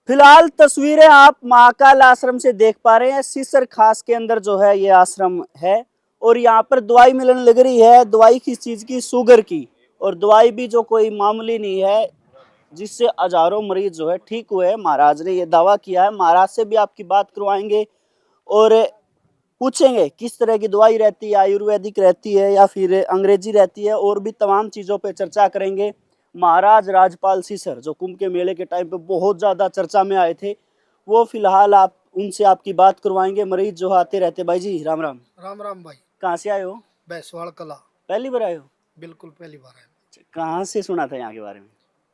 फिलहाल तस्वीरें आप महाकाल आश्रम से देख पा रहे हैं। सीसर खास के अंदर जो है ये आश्रम है और यहाँ पर दवाई मिलने लग रही है। दवाई किस चीज की? शुगर की। और दवाई भी जो कोई मामूली नहीं है, जिससे हजारों मरीज जो है ठीक हुए हैं। महाराज ने ये दावा किया है। महाराज से भी आपकी बात करवाएंगे और पूछेंगे किस तरह की दवाई रहती है, आयुर्वेदिक रहती है या फिर अंग्रेजी रहती है, और भी तमाम चीज़ों पे चर्चा करेंगे। महाराज राजपाल सीसर जो कुंभ के मेले के टाइम पे बहुत ज़्यादा चर्चा में आए थे, वो फिलहाल आप उनसे आपकी बात करवाएंगे। मरीज जो आते रहते। भाई जी राम राम। राम राम भाई। कहाँ से आए हो? बैसवाड़ कला। पहली बार आए हो? बिल्कुल पहली बार है कहाँ से सुना था यहाँ के बारे में?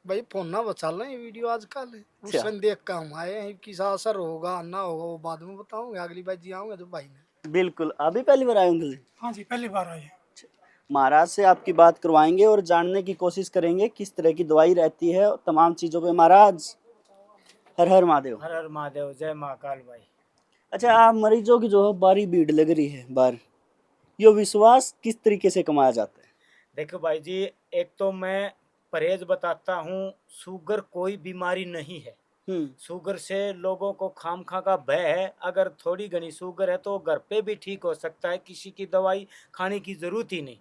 भाई। फोन ना बचा लें ये वीडियो आजकल उस अच्छा, समय देख का हम आए हैं। किसा असर होगा ना होगा वो बाद में बताऊंगे। अगली बार जी आऊंगा तो भाई ने। बिल्कुल। अभी पहली बार आए होंगे? हाँ जी पहली बार आए हैं। महाराज से आपकी बात करवाएंगे और जानने की कोशिश करेंगे किस तरह की दवाई रहती है तमाम चीज़ों पे। महाराज हर हर महादेव। हर हर महादेव, जय महाकाल भाई। अच्छा, आप मरीजों की जो है बारी भीड़ लग रही है बार, ये विश्वास किस तरीके से कमाया जाता है? देखो भाई जी, एक तो मैं परहेज बताता हूँ। शुगर कोई बीमारी नहीं है। शुगर से लोगों को खामखा का भय है। अगर थोड़ी घनी शुगर है तो घर पे भी ठीक हो सकता है, किसी की दवाई खाने की जरूरत ही नहीं।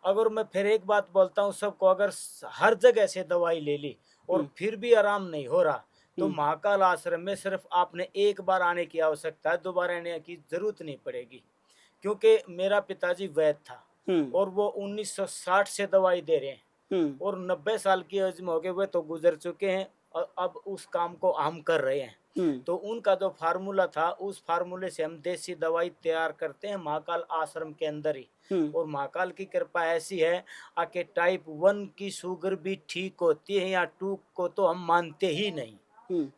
अगर मैं फिर एक बात बोलता हूँ सबको, अगर हर जगह से दवाई ले ली और फिर भी आराम नहीं हो रहा तो महाकाल आश्रम में सिर्फ आपने एक बार आने की आवश्यकता है, दोबारा आने की जरूरत नहीं पड़ेगी। क्योंकि मेरा पिताजी वैद्य था और वो 1960 से दवाई दे रहे हैं और 90 साल की एज में हो गए, वे तो गुजर चुके हैं और अब उस काम को हम कर रहे हैं। तो उनका जो फार्मूला था, उस फार्मूले से हम देसी दवाई तैयार करते हैं महाकाल आश्रम के अंदर ही। और महाकाल की कृपा ऐसी है कि टाइप 1 की शुगर भी ठीक होती है, या 2 को तो हम मानते ही नहीं।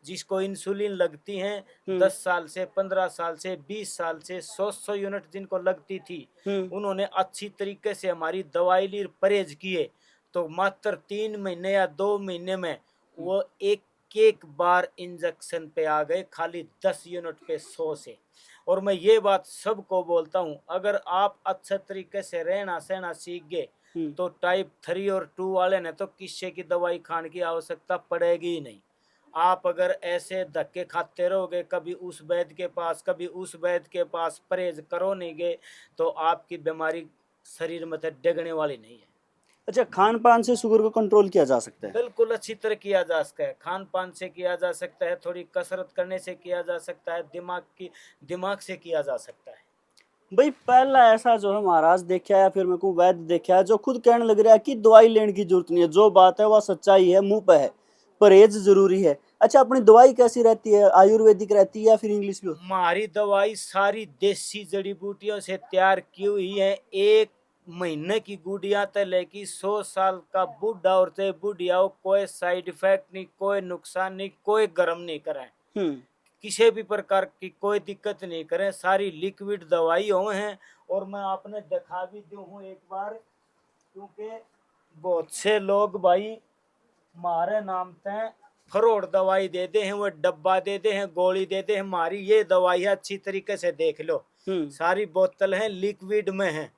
जिसको इंसुलिन लगती है 10 साल से, 15 साल से, 20 साल से 100 यूनिट जिनको लगती थी, उन्होंने अच्छी तरीके से हमारी दवाई ली, परहेज किए, तो मात्र 3 महीने या 2 महीने में वो एक एक बार इंजेक्शन पे आ गए, खाली 10 यूनिट पे 100 से। और मैं ये बात सबको बोलता हूँ, अगर आप अच्छे तरीके से रहना सहना सीख गए तो टाइप 3 और 2 वाले ने तो किसी की दवाई खाने की आवश्यकता पड़ेगी ही नहीं। आप अगर ऐसे धक्के खाते रहोगे, कभी उस वैद्य के पास कभी उस वैद्य के पास, परहेज करो नहीं गए, तो आपकी बीमारी शरीर में तो डिगने वाली नहीं है। अच्छा, खान पान से शुगर को कंट्रोल किया जा सकता है? बिल्कुल अच्छी तरह किया जा सकता है। खान पान से किया जा सकता है, थोड़ी कसरत करने से किया जा सकता है, दिमाग से किया जा सकता है। भाई पहला ऐसा जो है महाराज देखा या फिर मेरे को वैद्य देखा है जो खुद कहने लग रहा है कि दवाई लेने की जरूरत नहीं है, जो बात है वह सच्चाई है, मुंह पे है, परहेज जरूरी है। अच्छा, अपनी दवाई कैसी रहती है? आयुर्वेदिक रहती है या फिर इंग्लिश भी? हमारी दवाई सारी देसी जड़ी बूटियों से तैयार की हुई है। एक महीने की गुड़िया तक लेके 100 साल का बूढ़ा और ते बुढ़िया हो, कोई साइड इफेक्ट नहीं, कोई नुकसान नहीं, कोई गर्म नहीं कराए, किसी भी प्रकार की कोई दिक्कत नहीं करें। सारी लिक्विड दवाई हो हैं। और मैं आपने दिखा भी दूं हूँ एक बार, क्योंकि बहुत से लोग भाई हमारे नाम से फरोड़ दवाई देते हैं, वो डब्बा देते हैं, गोली देते हैं। हमारी ये दवाई है, अच्छी तरीके से देख लो, सारी बोतल है, लिक्विड में है।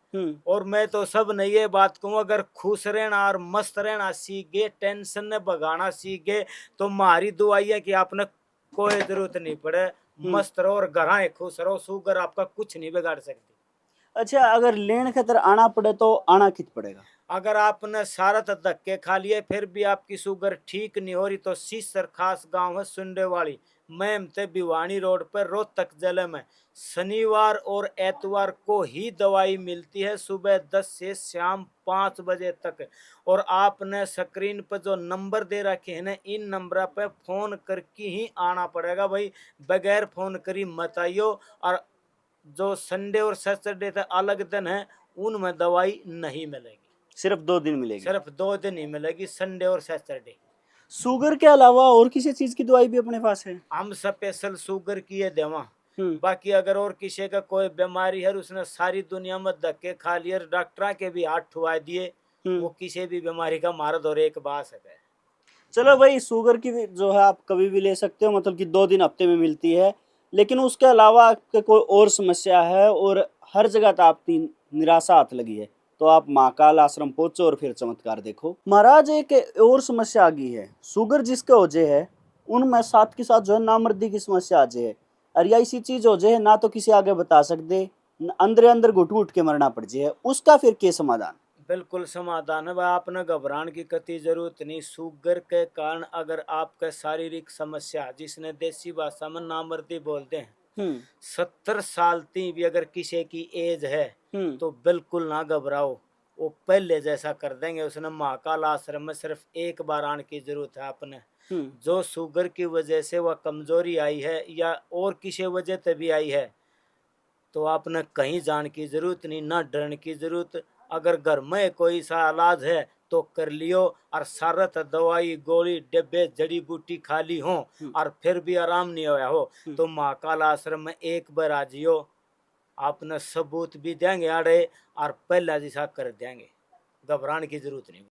और मैं तो सब ने ये बात कहूँ, अगर खुश रहना और मस्त रहना सीख गए, टेंशन ने भगाना सीख गए, तो हमारी दवाई है कि आपने कोई जरूरत नहीं पड़े, मस्त रहो और घर खुश रहो, शुगर आपका कुछ नहीं बिगाड़ सकती। अच्छा, अगर लेन खतर आना पड़े तो आना कित पड़ेगा? अगर आपने सारा तो धक्के खा लिए फिर भी आपकी शुगर ठीक नहीं हो रही, तो सीसर खास गांव है सुंडे वाली, मैम ते भिवानी रोड पर, रोहतक जिले में। शनिवार और एतवार को ही दवाई मिलती है, सुबह 10 से शाम 5 बजे तक। और आपने स्क्रीन पर जो नंबर दे रखे हैं ना, इन नंबर पे फोन करके ही आना पड़ेगा भाई, बगैर फोन करी मत आइयो। और जो संडे और सैटरडे तक अलग दिन है, उनमें दवाई नहीं मिलेगी। सिर्फ 2 दिन मिलेगी? सिर्फ 2 दिन ही मिलेगी, संडे और सैटरडे। शुगर के अलावा और किसी चीज की दवाई भी अपने पास है? हम स्पेशल शुगर की है देवा। बाकी अगर और किसी का कोई बीमारी है, उसने सारी दुनिया में धक्के खा लिए, डॉक्टर के भी हाथ ठुआ दिए, वो किसी भी बीमारी का मारद और एक बास है। चलो भाई, शुगर की जो है आप कभी भी ले सकते हो, मतलब कि 2 दिन हफ्ते में मिलती है। लेकिन उसके अलावा आपके कोई और समस्या है और हर जगह तो आपकी निराशा हाथ लगी है, तो आप महाकाल आश्रम पहुंचो और फिर चमत्कार देखो। महाराज एक और समस्या आ गई है। शुगर जिसके वजह है उनमें साथ के साथ जो है नामर्दी की समस्या आ जाए और या ऐसी चीज हो जाए ना तो किसी आगे बता सकते, अंदर अंदर घुट घुट के मरना पड़ जाए, उसका फिर क्या समाधान? बिल्कुल समाधान है भाई, आपने घबराने की कतई जरूरत नहीं। शुगर के कारण अगर आपका शारीरिक समस्या, जिसने देसी भाषा में नामर्दी बोलते हैं, 70 साल तक भी अगर किसी की एज है तो बिल्कुल ना घबराओ, वो पहले जैसा कर देंगे। उसने महाकाल आश्रम में सिर्फ एक बार आने की जरूरत है आपने। जो शुगर की वजह से वह कमजोरी आई है या और किसी वजह से भी आई है, तो आपने कहीं जाने की जरूरत नहीं, ना डरने की जरूरत। अगर घर में कोई सा इलाज है तो कर लियो, और सारत दवाई गोली डिब्बे जड़ी बूटी खा ली हो और फिर भी आराम नहीं होया हो तो महाकाल आश्रम में एक बार आ जियो, आपने सबूत भी देंगे आड़े और पहला जैसा कर देंगे। घबराने की जरूरत नहीं।